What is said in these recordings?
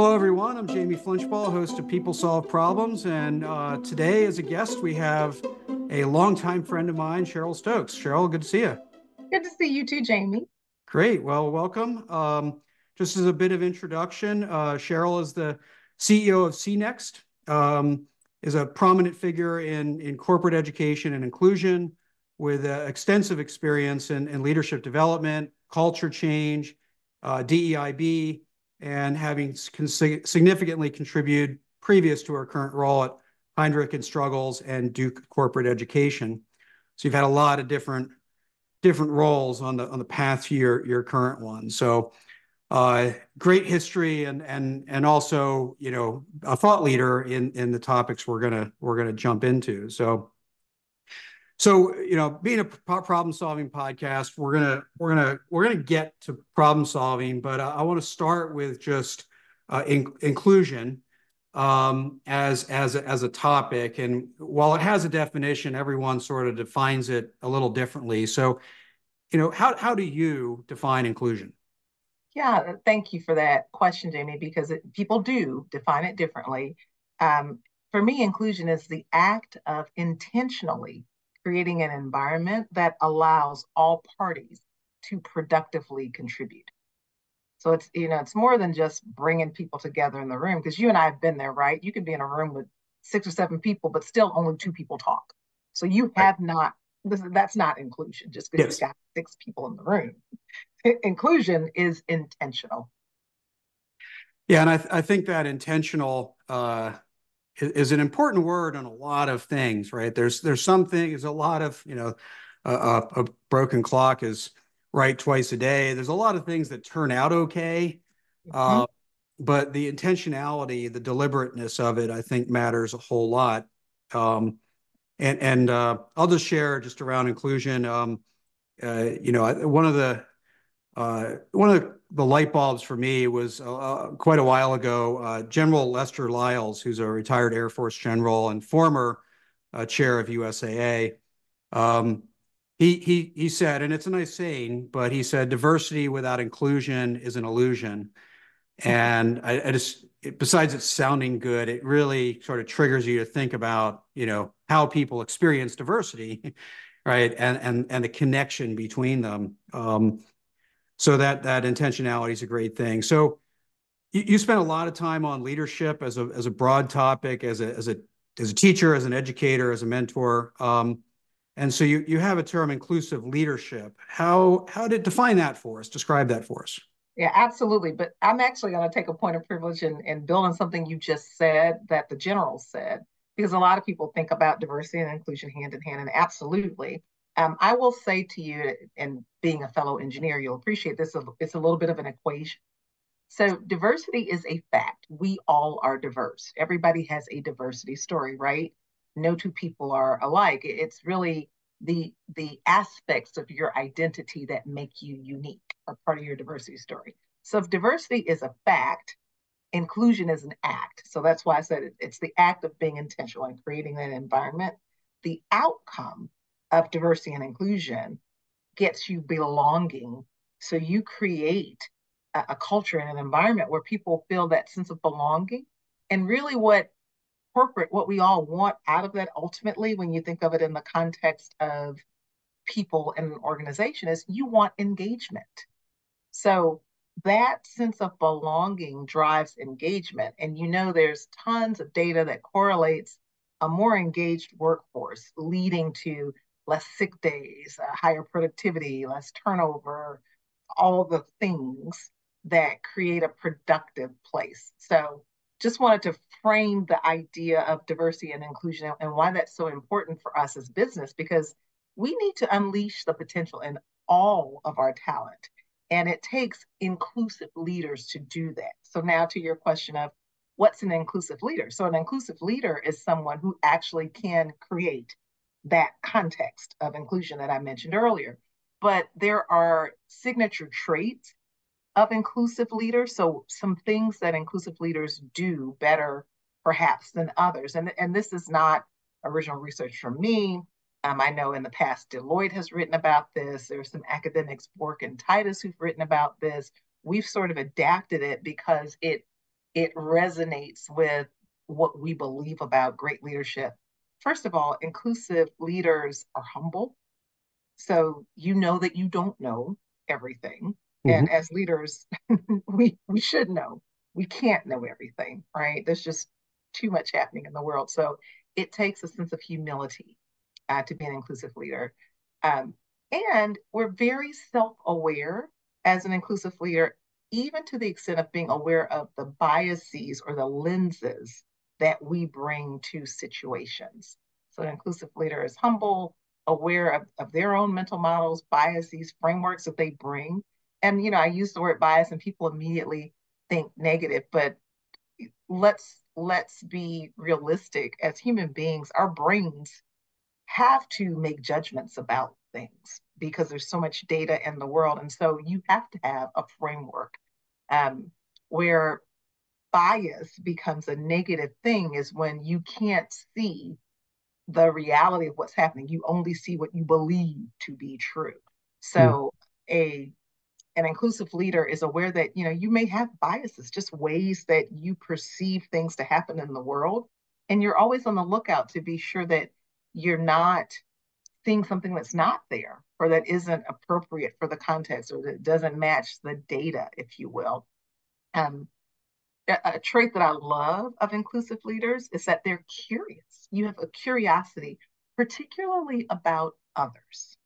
Hello, everyone. I'm Jamie Flinchball, host of People Solve Problems. And today, as a guest, we have a longtime friend of mine, Cheryl Stokes. Cheryl, good to see you. Good to see you too, Jamie. Great. Well, welcome. Just as a bit of introduction, Cheryl is the CEO of CNEXT, is a prominent figure in corporate education and inclusion with extensive experience in leadership development, culture change, DEIB, and having significantly contributed previous to her current role at Heinrich and Struggles and Duke Corporate Education. So you've had a lot of different roles on the path to your current one. So great history and also a thought leader in the topics we're gonna jump into. So being a problem solving podcast, we're gonna get to problem solving, but I want to start with just inclusion as a topic. And while it has a definition, everyone sort of defines it a little differently. So how do you define inclusion? Yeah, thank you for that question, Jamie, because people do define it differently. Um, for me, inclusion is the act of intentionally creating an environment that allows all parties to productively contribute. So it's more than just bringing people together in the room, because you and I have been there, right? You could be in a room with six or seven people, but still only two people talk. So you Right. have not, that's not inclusion just because you've Yes. got six people in the room. Inclusion is intentional. Yeah, and I think that intentional is an important word on a lot of things, right? There's some things, a lot of a broken clock is right twice a day. There's a lot of things that turn out okay, Mhm. uh, but the intentionality, the deliberateness of it, I think matters a whole lot. And I'll just share just around inclusion. One of the light bulbs for me was quite a while ago. General Lester Lyles, who's a retired Air Force general and former chair of USAA, um, he said, and it's a nice saying, but he said, "Diversity without inclusion is an illusion." And I just, besides it sounding good, it really sort of triggers you to think about, how people experience diversity, right? And the connection between them. So that intentionality is a great thing. So you spent a lot of time on leadership as a broad topic, as a teacher, as an educator, as a mentor. And so you have a term, inclusive leadership. How did define that for us? Describe that for us. Yeah, absolutely. But I'm actually going to take a point of privilege and build on something you just said that the general said, because a lot of people think about diversity and inclusion hand in hand, and absolutely. I will say to you, and being a fellow engineer, you'll appreciate this. It's a little bit of an equation. So diversity is a fact. We all are diverse. Everybody has a diversity story, right? No two people are alike. It's really the aspects of your identity that make you unique are part of your diversity story. So if diversity is a fact, inclusion is an act. So that's why I said it's the act of being intentional and creating that environment. The outcome of diversity and inclusion gets you belonging. So you create a culture and an environment where people feel that sense of belonging. And really, what we all want out of that ultimately, when you think of it in the context of people in an organization, is you want engagement. So that sense of belonging drives engagement. And there's tons of data that correlates a more engaged workforce leading to less sick days, higher productivity, less turnover, all the things that create a productive place. So just wanted to frame the idea of diversity and inclusion and why that's so important for us as business, because we need to unleash the potential in all of our talent. And it takes inclusive leaders to do that. So now to your question of what's an inclusive leader? So an inclusive leader is someone who actually can create that context of inclusion that I mentioned earlier. But there are signature traits of inclusive leaders. So some things that inclusive leaders do better perhaps than others. And this is not original research from me. I know in the past Deloitte has written about this. There's some academics, Bork and Titus, who've written about this. We've sort of adapted it because it it resonates with what we believe about great leadership. First of all, inclusive leaders are humble. So you know that you don't know everything. And Mhm. as leaders, we should know. We can't know everything, right? There's just too much happening in the world. So it takes a sense of humility to be an inclusive leader. Um, and we're very self-aware as an inclusive leader, even to the extent of being aware of the biases or the lenses that we bring to situations. So an inclusive leader is humble, aware of their own mental models, biases, frameworks that they bring. And, I use the word bias and people immediately think negative, but let's be realistic. As human beings, our brains have to make judgments about things because there's so much data in the world. And so you have to have a framework um, where bias becomes a negative thing is when you can't see the reality of what's happening. You only see what you believe to be true. Mm. So a an inclusive leader is aware that you may have biases, just ways that you perceive things to happen in the world, and you're always on the lookout to be sure that you're not seeing something that's not there or that isn't appropriate for the context or that doesn't match the data, if you will. Um, a trait that I love of inclusive leaders is that they're curious. You have a curiosity, particularly about others.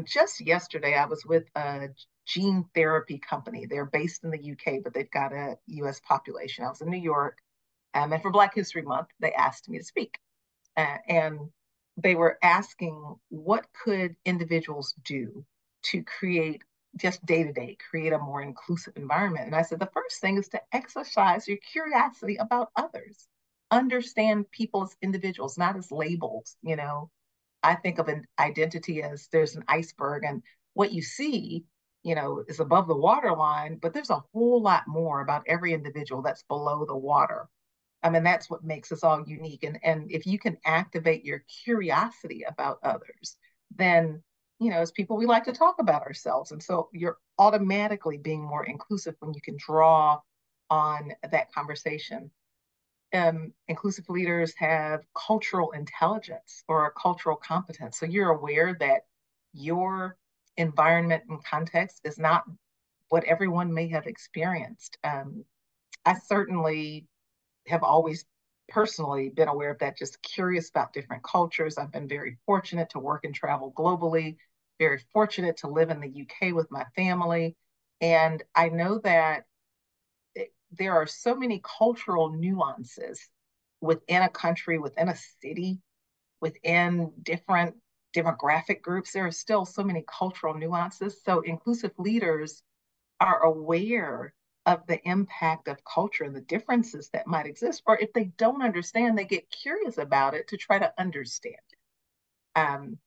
Just yesterday, I was with a gene therapy company. They're based in the UK, but they've got a US population. I was in New York, and for Black History Month, they asked me to speak. And they were asking what could individuals do to create just day to day, create a more inclusive environment. And I said, the first thing is to exercise your curiosity about others, understand people as individuals, not as labels. I think of an identity as there's an iceberg, and what you see, is above the waterline, but there's a whole lot more about every individual that's below the water. I mean, that's what makes us all unique. And if you can activate your curiosity about others, then, as people, we like to talk about ourselves. And so you're automatically being more inclusive when you can draw on that conversation. Inclusive leaders have cultural intelligence or cultural competence. So you're aware that your environment and context is not what everyone may have experienced. I certainly have always personally been aware of that, just curious about different cultures. I've been very fortunate to work and travel globally, very fortunate to live in the UK with my family. And I know that there are so many cultural nuances within a country, within a city, within different demographic groups. There are still so many cultural nuances. So inclusive leaders are aware of the impact of culture and the differences that might exist. Or if they don't understand, they get curious about it to try to understand it.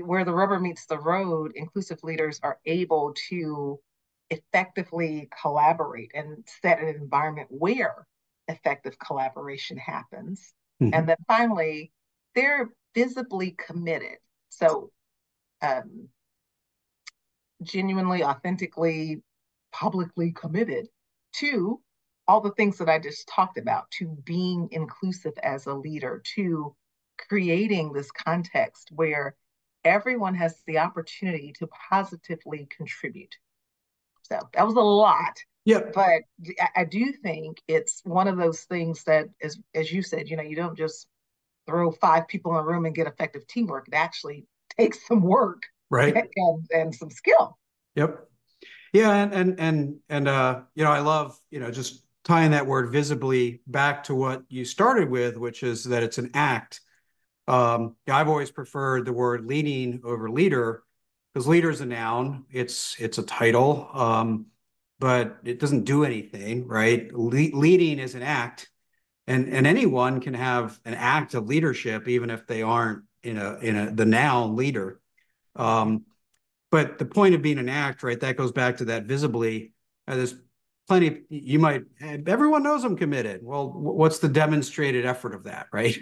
Where the rubber meets the road, inclusive leaders are able to effectively collaborate and set an environment where effective collaboration happens. And Mhm. then finally, they're visibly committed. So, um, genuinely, authentically, publicly committed to all the things that I just talked about, to being inclusive as a leader, to creating this context where everyone has the opportunity to positively contribute. So that was a lot, Yep. but I do think it's one of those things that, as you said, you don't just throw five people in a room and get effective teamwork. It actually takes some work Right. and some skill. Yep. Yeah, I love, just tying that word visibly back to what you started with, which is that it's an act. I've always preferred the word leading over leader because leader is a noun. It's a title, but it doesn't do anything, right? Leading is an act, and anyone can have an act of leadership, even if they aren't in a the noun leader. Mhm. Um, but the point of being an act, right? That goes back to that visibly. There's plenty. You might everyone knows I'm committed. Well, what's the demonstrated effort of that, right?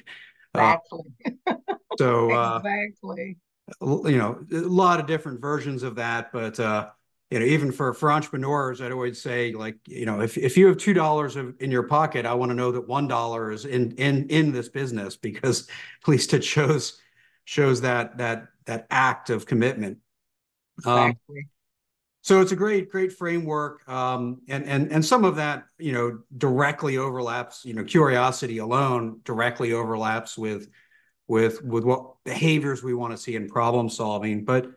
Uh, Exactly. so Exactly. a lot of different versions of that, but even for entrepreneurs, I'd always say, like, if you have $2 in your pocket, I want to know that $1 is in this business, because at least it shows that act of commitment. Exactly. So it's a great framework, and some of that directly overlaps. Curiosity alone directly overlaps with what behaviors we want to see in problem solving. But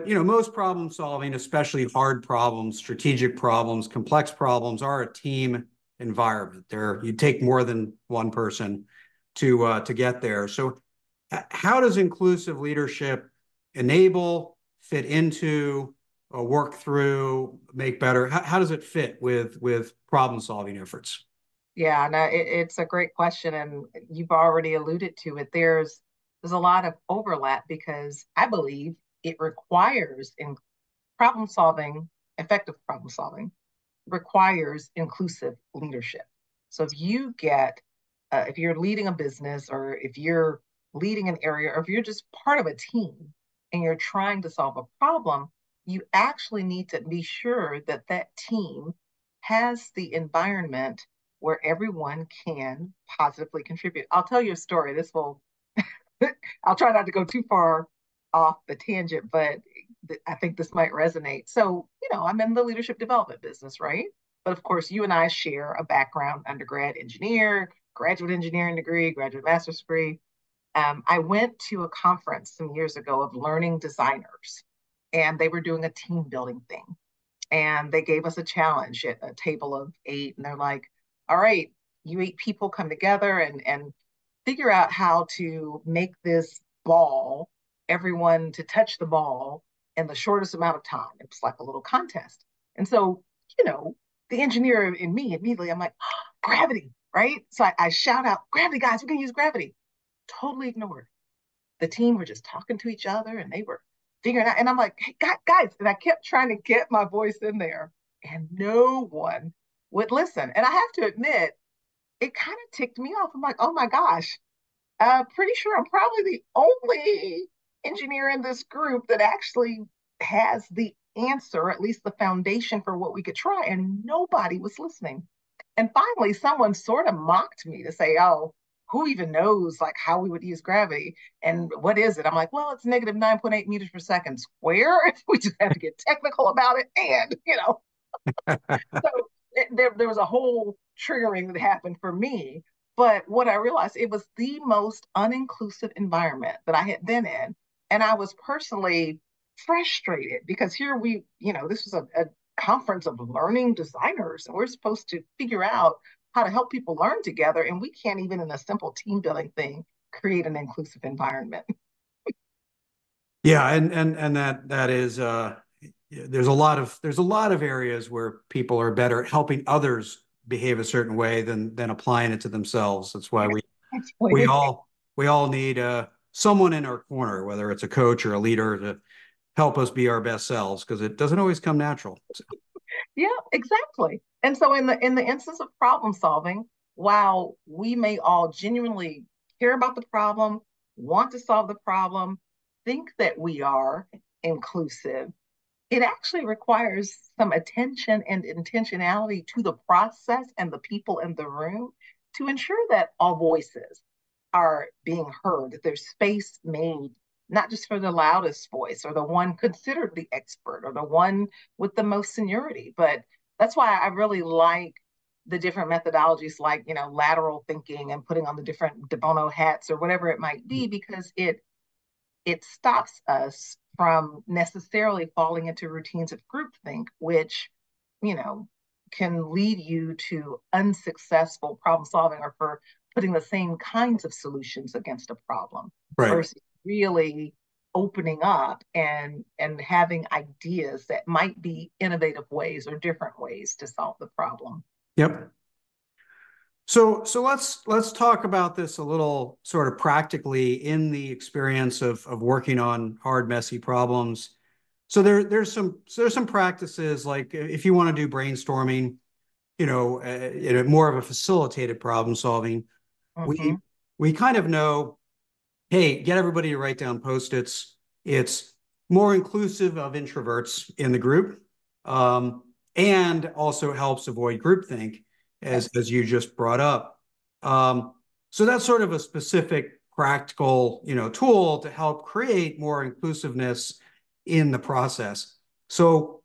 most problem solving, especially hard problems, strategic problems, complex problems, are a team environment. You take more than one person to get there. So how does inclusive leadership enable, fit into, work through, make better? How does it fit with problem solving efforts? Yeah, no, it's a great question, and you've already alluded to it. There's a lot of overlap because I believe it requires in problem solving, effective problem solving requires inclusive leadership. So if you're leading a business, or if you're leading an area, or if you're just part of a team and you're trying to solve a problem, you actually need to be sure that that team has the environment where everyone can positively contribute. I'll tell you a story. I'll try not to go too far off the tangent, but I think this might resonate. So, I'm in the leadership development business, right? But of course, you and I share a background: undergrad engineer, graduate engineering degree, graduate master's degree. I went to a conference some years ago of learning designers, and they were doing a team building thing. And they gave us a challenge at a table of 8. And they're like, all right, you 8 people come together and figure out how to make this ball, everyone to touch the ball in the shortest amount of time. It's like a little contest. And so, the engineer in me immediately, I'm like, oh, gravity, right? So I shout out, gravity, guys, we can use gravity. Totally ignored. The team were just talking to each other and they were figuring out. And I'm like, hey, guys, and I kept trying to get my voice in there, and no one would listen. And I have to admit, it kind of ticked me off. I'm like, oh my gosh, pretty sure I'm probably the only engineer in this group that actually has the answer, at least the foundation for what we could try. And nobody was listening. And finally, someone sort of mocked me to say, oh, who even knows like how we would use gravity and what is it? I'm like, well, it's negative 9.8 meters per second square. We just have to get technical about it. And, so there was a whole triggering that happened for me. But what I realized, it was the most uninclusive environment that I had been in. And I was personally frustrated because here this was a conference of learning designers, and we're supposed to figure out how to help people learn together. And we can't, even in a simple team building thing, create an inclusive environment. Yeah, and that is there's a lot of areas where people are better at helping others behave a certain way than applying it to themselves. That's why we all we all need someone in our corner, whether it's a coach or a leader, to help us be our best selves, because it doesn't always come natural. So, Yeah, exactly. And so in the instance of problem solving, while we may all genuinely care about the problem, want to solve the problem, think that we are inclusive, it actually requires some attention and intentionality to the process and the people in the room to ensure that all voices are being heard, that there's space made not just for the loudest voice or the one considered the expert or the one with the most seniority, but that's why I really like the different methodologies, like lateral thinking and putting on the different de bono hats or whatever it might be, because it stops us from necessarily falling into routines of groupthink, which, you know, can lead you to unsuccessful problem solving, or for putting the same kinds of solutions against a problem right. versus really opening up and having ideas that might be innovative ways or different ways to solve the problem. Yep. So let's talk about this a little sort of practically in the experience of working on hard, messy problems. So there's some practices, like if you want to do brainstorming, more of a facilitated problem solving. We Mm-hmm. we kind of know, hey, get everybody to write down post-its. It's more inclusive of introverts in the group. um, and also helps avoid groupthink, Yes. as you just brought up. So that's sort of a specific practical, tool to help create more inclusiveness in the process. So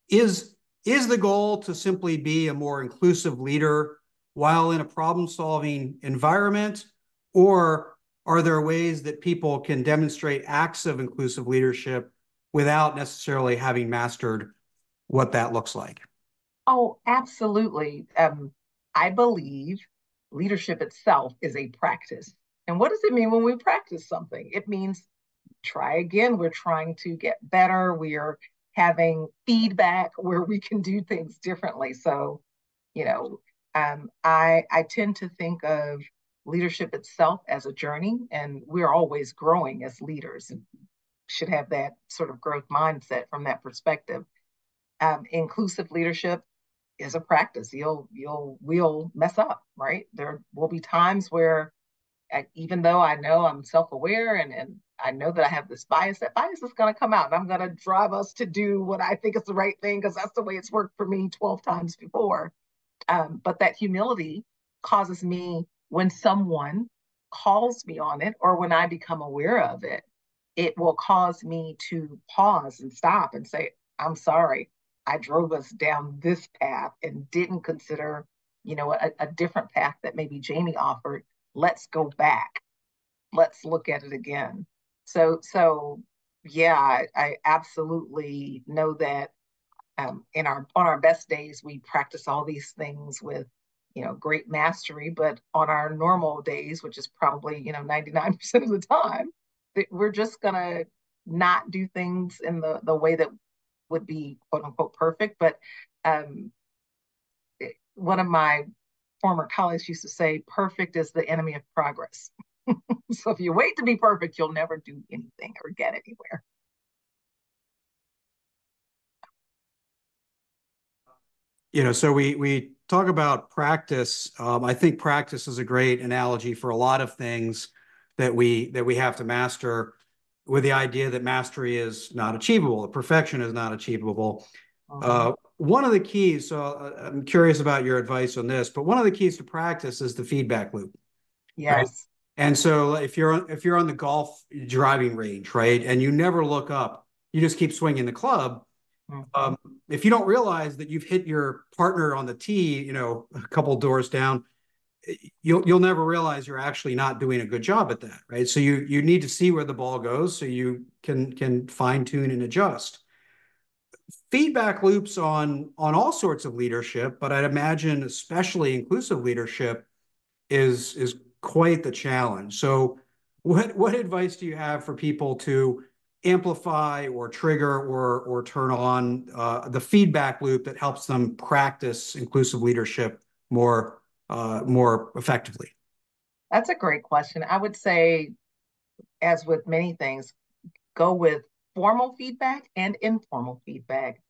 is is the goal to simply be a more inclusive leader while in a problem-solving environment, or are there ways that people can demonstrate acts of inclusive leadership without necessarily having mastered what that looks like? Oh, absolutely. I believe leadership itself is a practice. And what does it mean when we practice something? It means try again. We're trying to get better. We are having feedback where we can do things differently. So, you know, I tend to think of leadership itself as a journey, and we're always growing as leaders and should have that sort of growth mindset from that perspective. Inclusive leadership is a practice. We'll mess up, right? There will be times where even though I know I'm self-aware and I know that I have this bias, that bias is going to come out and I'm going to drive us to do what I think is the right thing because that's the way it's worked for me 12 times before. But that humility causes me, when someone calls me on it or when I become aware of it, it will cause me to pause and stop and say, I'm sorry. I drove us down this path and didn't consider, a different path that maybe Jamie offered. Let's go back. Let's look at it again. So yeah, I absolutely know that in our on our best days we practice all these things with great mastery, but on our normal days, which is probably 99% of the time, we're just gonna not do things in the way that would be quote unquote perfect. But um, one of my former colleagues used to say, perfect is the enemy of progress. So if you wait to be perfect, you'll never do anything or get anywhere. So we talk about practice. I think practice is a great analogy for a lot of things that we have to master, with the idea that mastery is not achievable, the perfection is not achievable. Mm-hmm. One of the keys, so I'm curious about your advice on this, but one of the keys to practice is the feedback loop, right? Yes. And so if you're on the golf driving range, right, and you never look up, you just keep swinging the club. Mm-hmm. Um, if you don't realize that you've hit your partner on the tee, a couple doors down, you'll never realize you're actually not doing a good job at that, right? So you need to see where the ball goes so you can fine tune and adjust. Feedback loops on all sorts of leadership, but I'd imagine especially inclusive leadership is quite the challenge. So what advice do you have for people to amplify or trigger or turn on the feedback loop that helps them practice inclusive leadership more effectively? That's a great question. I would say, as with many things, go with formal feedback and informal feedback.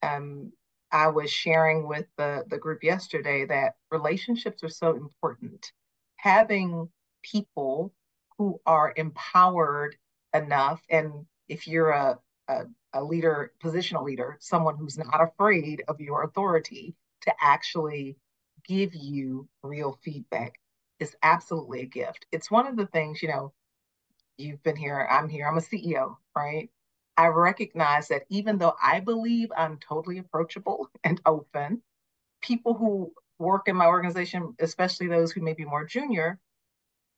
Um, I was sharing with the group yesterday that relationships are so important. Having people who are empowered enough, and if you're a leader, positional leader, someone who's not afraid of your authority to actually give you real feedback is absolutely a gift. It's one of the things, you've been here, I'm a CEO, right? I recognize that even though I believe I'm totally approachable and open, people who work in my organization, especially those who may be more junior,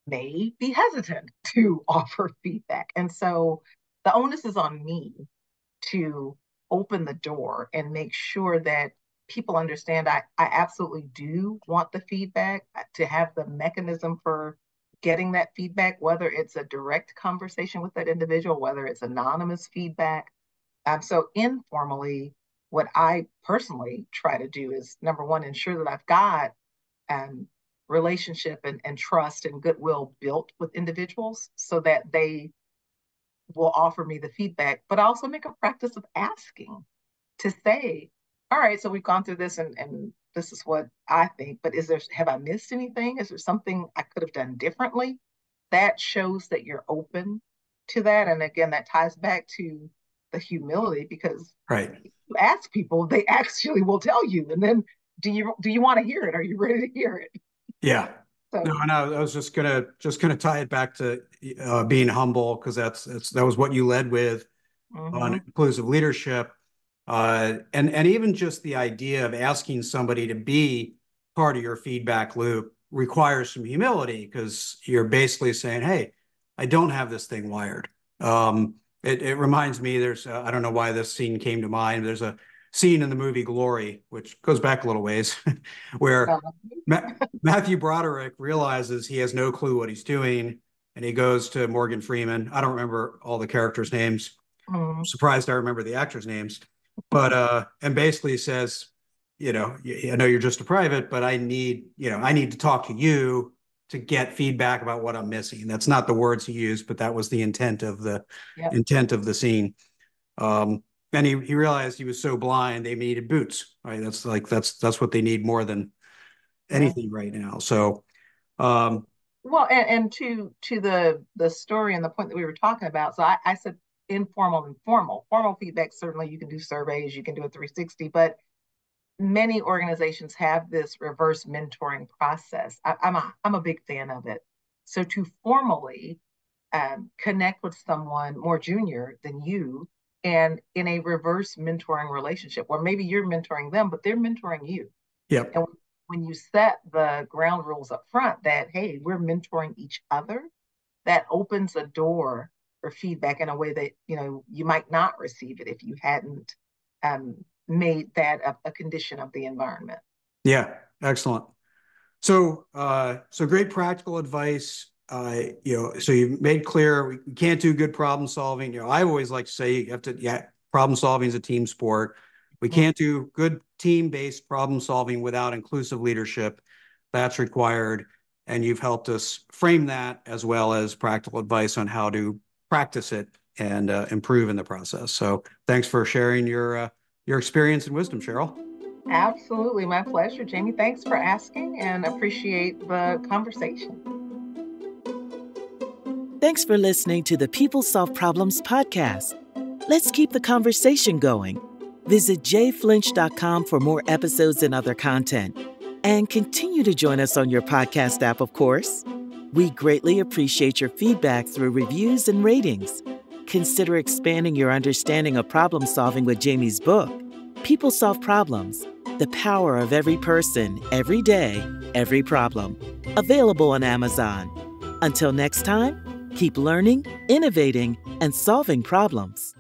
may be hesitant to offer feedback. And so the onus is on me to open the door and make sure that people understand I absolutely do want the feedback, to have the mechanism for getting that feedback, whether it's a direct conversation with that individual, whether it's anonymous feedback. So informally, what I personally try to do is, number one, ensure that I've got um, relationship and trust and goodwill built with individuals so that they will offer me the feedback, but I also make a practice of asking to say, all right, so we've gone through this and this is what I think, but have I missed anything? Is there something I could have done differently? That shows that you're open to that. And again, that ties back to the humility, because Right. you ask people, they actually will tell you. And then do you want to hear it? Are you ready to hear it? Yeah. No, So, and I was just gonna tie it back to being humble, because that was what you led with on mhm, inclusive leadership, and even just the idea of asking somebody to be part of your feedback loop requires some humility, because you're basically saying, "Hey, I don't have this thing wired." It reminds me, I don't know why this scene came to mind. There's a scene in the movie Glory, which goes back a little ways, where uh, Matthew Broderick realizes he has no clue what he's doing, and he goes to Morgan Freeman. I don't remember all the characters' names. I'm mhm, surprised I remember the actors' names, but and basically says, I know you're just a private, but I need to talk to you to get feedback about what I'm missing. That's not the words he used, but that was the yep, intent of the scene. And he realized he was so blind they needed boots. Right? That's what they need more than yeah. anything right now. So um, Well, and to the story and the point that we were talking about. So I said informal and formal. Formal feedback, certainly you can do surveys, you can do a 360, but many organizations have this reverse mentoring process. I'm a big fan of it. So to formally connect with someone more junior than you, and in a reverse mentoring relationship, or maybe you're mentoring them, but they're mentoring you. yep, And when you set the ground rules up front that, hey, we're mentoring each other, that opens a door for feedback in a way that, you might not receive it if you hadn't um, made that a condition of the environment. yeah, excellent. So great practical advice. So you made clear we can't do good problem solving. I always like to say you have to, yeah, problem solving is a team sport. We Mhm. can't do good team-based problem solving without inclusive leadership. That's required. And you've helped us frame that, as well as practical advice on how to practice it and improve in the process. So thanks for sharing your experience and wisdom, Cheryl. Absolutely. My pleasure, Jamie. Thanks for asking and appreciate the conversation. Thanks for listening to the People Solve Problems podcast. Let's keep the conversation going. Visit jflinch.com for more episodes and other content. And continue to join us on your podcast app, of course. We greatly appreciate your feedback through reviews and ratings. Consider expanding your understanding of problem solving with Jamie's book, People Solve Problems: The Power of Every Person, Every Day, Every Problem. Available on Amazon. Until next time, keep learning, innovating, and solving problems.